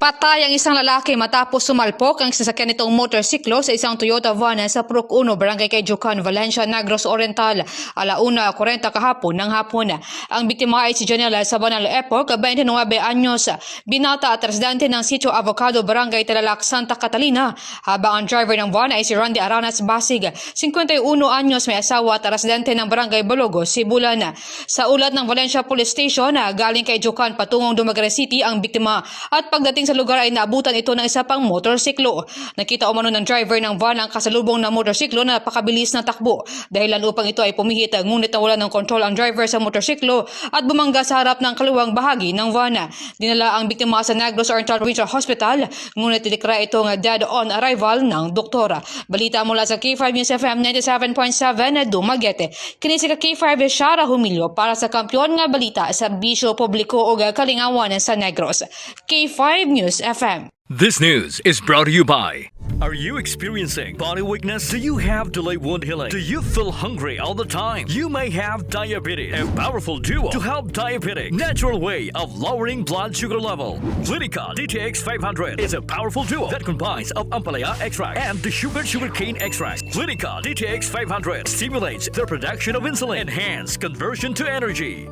Patay ang isang lalaki matapos sumalpok ang sasakyan nitong motorsiklo sa isang Toyota van sa Purok 1, Barangay Kayjukan, Valencia, Negros Oriental, 1:40 kahapon ng hapon. Ang biktima ay si Janela Sabanal Epok, 29 anyos, binata at residente ng Sitio Avocado, Barangay Talalak, Santa Catalina, habang ang driver ng van ay si Randy Aranas Basig, 51 anyos, may asawa at residente ng Barangay Balogos, Sibulan. Sa ulat ng Valencia Police Station, galing Kayjukan patungong Dumaguete City ang biktima at pagdating sa lugar ay naabutan ito ng isa pang motorsiklo. Nakita umano ng driver ng van ang kasalubong na motorsiklo na napakabilis na takbo. Dahilan upang ito ay pumihit, ngunit nawala ng kontrol ang driver sa motorsiklo at bumangga sa harap ng kaliwang bahagi ng van. Dinala ang biktima sa Negros Oriental Regional Hospital, ngunit itikra itong dead on arrival ng doktora. Balita mula sa K5 News FM 97.7 Dumaguete. Kini si K5 Shara Humilio para sa Kampiyon nga Balita sa Bisyo Publiko ug Kalingawan sa Negros. K5 News FM. This news is brought to you by... Are you experiencing body weakness? Do you have delayed wound healing? Do you feel hungry all the time? You may have diabetes. A powerful duo to help diabetic. Natural way of lowering blood sugar level. Clinica DTX 500 is a powerful duo that combines of Ampalaya extract and the sugarcane extract. Clinica DTX 500 stimulates the production of insulin, enhance conversion to energy.